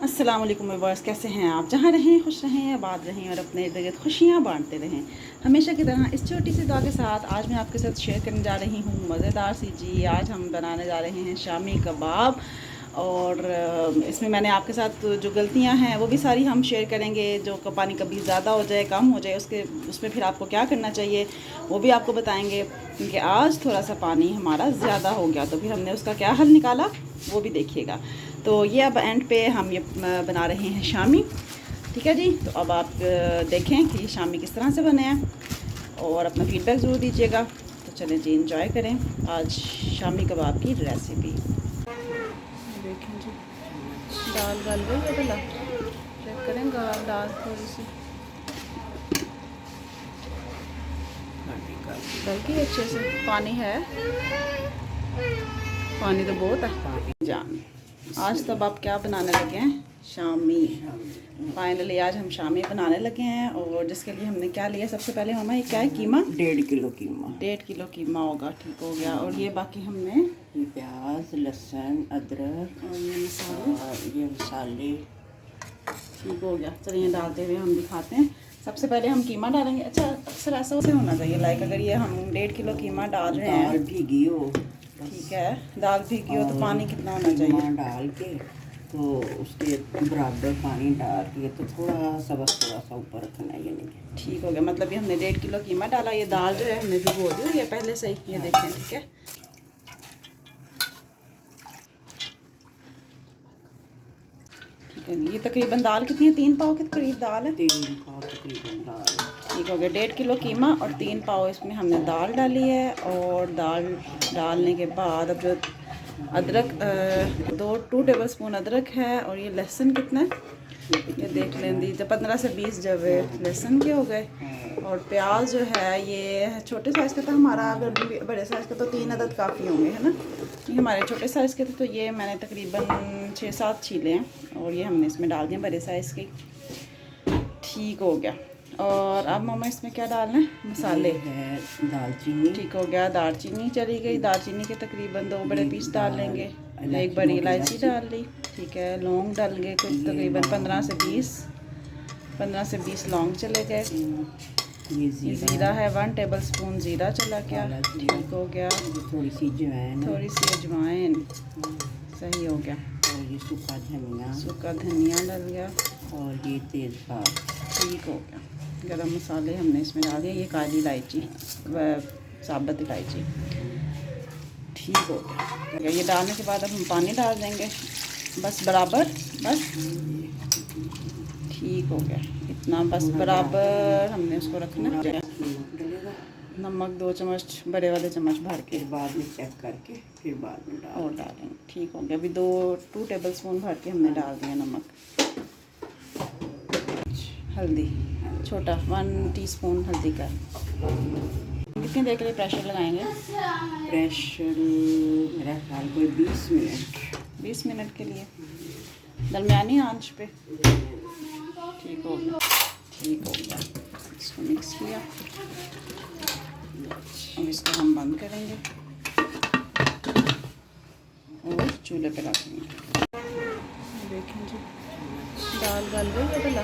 अस्सलाम वालेकुम व्यूअर्स, कैसे हैं आप? जहाँ रहें खुश रहें, आबाद रहें और अपने इर्द गिर्द खुशियाँ बांटते रहें। हमेशा की तरह इस छोटी सी दुआ के साथ आज मैं आपके साथ शेयर करने जा रही हूँ मज़ेदार सी जी। आज हम बनाने जा रहे हैं शामी कबाब और इसमें मैंने आपके साथ जो गलतियाँ हैं वो भी सारी हम शेयर करेंगे। जो पानी कभी ज़्यादा हो जाए, कम हो जाए, उसमें फिर आपको क्या करना चाहिए वो भी आपको बताएंगे। क्योंकि आज थोड़ा सा पानी हमारा ज़्यादा हो गया तो फिर हमने उसका क्या हल निकाला वो भी देखिएगा। तो ये अब एंड पे हम ये बना रहे हैं शामी। ठीक है जी, तो अब आप देखें कि शामी किस तरह से बने हैं और अपना फीडबैक ज़रूर दीजिएगा। तो चलें जी, इंजॉय करें आज शामी कबाब की रेसिपी। देखें जी, दाल गल गई है, भला चेक करें दाल थोड़ी सी गल गई अच्छे से। पानी है, पानी तो बहुत है जान। आज तब आप क्या बनाने लगे हैं? शामी। फाइनली आज हम शामी बनाने लगे हैं और जिसके लिए हमने क्या लिया सबसे पहले मामा, ये क्या है? कीमा। 1.5 किलो कीमा। 1.5 किलो कीमा होगा, ठीक हो गया। और ये बाकी हमने प्याज, लहसुन, अदरक और ये मसाले, और ये मसाले, ठीक हो गया। चलिए डालते हुए हम दिखाते हैं। सबसे पहले हम कीमा डालेंगे। अच्छा, अक्सर ऐसा से होना चाहिए, लाइक अगर ये हम 1.5 किलो कीमा डाल रहे हैं, दाल भीगी हो, ठीक है, दाल भीगी हो तो पानी कितना होना चाहिए? डाल के तो उसके बराबर पानी डाल के तो थोड़ा सा ऊपर रखना है, ये नहीं। ठीक हो गया। मतलब ये हमने 1.5 किलो कीमा डाला। ये दाल जो है हमने भिगो दी हुई है पहले से ही, ये देखें, ठीक है। ठीक है, ये तकरीबन दाल कितनी है? 3 पाव के करीब दाल है। 3 पाव तकरीबन दाल। ठीक हो गया। 1.5 किलो कीमा और 3 पाव इसमें हमने दाल डाली है। और दाल डालने के बाद अब जो अदरक 2 टेबल स्पून अदरक है। और ये लहसुन कितना है ये देख लें दी, जब 15 से 20 जब लहसुन के हो गए। और प्याज जो है ये छोटे साइज़ का था हमारा, अगर बड़े साइज़ का तो 3 अदद काफ़ी होंगे, है ना। ये हमारे छोटे साइज़ के थे तो ये मैंने तकरीबन 6-7 छीले हैं और ये हमने इसमें डाल दिए बड़े साइज़ के। ठीक हो गया। और अब मामा इसमें क्या डालना है? मसाले है दालचीनी। ठीक हो गया, दालचीनी चली गई। दालचीनी के तकरीबन 2 बड़े पीस डाल लेंगे। एक बड़ी इलायची डाल ली, ठीक है। लौंग डालेंगे कुछ तकरीबन 15 से 20 लौंग चले गए। ये ज़ीरा है, 1 टेबल स्पून ज़ीरा चला गया, ठीक हो गया। थोड़ी सी अजवाइन, सही हो गया। और ये सूखा धनिया डल गया और ये तेज़पात, ठीक हो गया। गरम मसाले हमने इसमें डाल दिए। ये काली इलायची व साबुत इलायची, ठीक हो गया। ये डालने के बाद अब हम पानी डाल देंगे, बस बराबर, बस ठीक हो गया। इतना बस बराबर हमने उसको रखना है। नमक 2 चम्मच बड़े वाले चम्मच भर के, फिर बाद में चेक करके फिर बाद में और डालेंगे, ठीक हो गया। अभी 2 टेबल स्पून भर के हमने डाल दिया नमक। हल्दी छोटा 1 टीस्पून हल्दी का। कितनी देर के लिए प्रेशर लगाएंगे? प्रेशर मेरा ख्याल कोई 20 मिनट के लिए, दरमियानी आंच पे, ठीक हो गया। इसको मिक्स किया, अब इसको हम बंद करेंगे और चूल्हे पे रखेंगे। देखें जी, दाल गल गई है, भला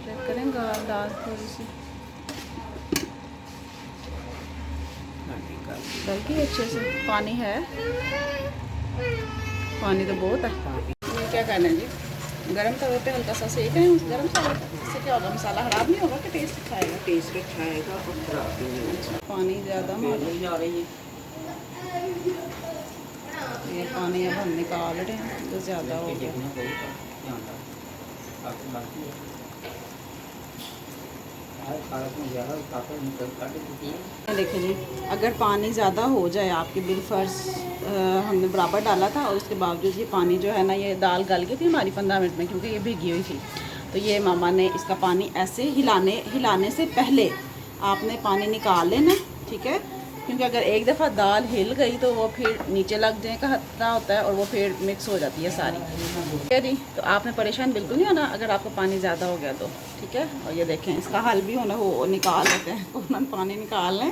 चेक करें दाल थोड़ी सी गल गई अच्छे से। पानी है, पानी तो बहुत है। क्या करना है जी, गरम तवे पे हल्का सा सेक है गरम सा। इससे क्या होगा, मसाला खराब नहीं होगा कि टेस्ट अच्छा आएगा? टेस्ट अच्छा आएगा और खराब नहीं होगा। पानी ज़्यादा मालूम जा रही है, ये पानी अब हम निकाल रहे हैं तो ज़्यादा हो गया। देखिए जी, अगर पानी ज़्यादा हो जाए आपके बिलफर्ज, हमने बराबर डाला था और उसके बावजूद ये पानी जो है ना, ये दाल गल गई थी हमारी 15 मिनट में, क्योंकि ये भीगी हुई थी। तो ये मामा ने इसका पानी ऐसे हिलाने से पहले आपने पानी निकाल लेना, ठीक है। क्योंकि अगर एक दफ़ा दाल हिल गई तो वो फिर नीचे लग जाने का खतरा होता है और वो फिर मिक्स हो जाती है सारी, ठीक है जी। तो आपने परेशान बिल्कुल नहीं होना अगर आपको पानी ज़्यादा हो गया तो, ठीक है। और ये देखें, इसका हल भी होना, हो निकाल लेते हैं, फ़ौरन पानी निकाल लें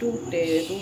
2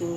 2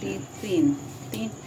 3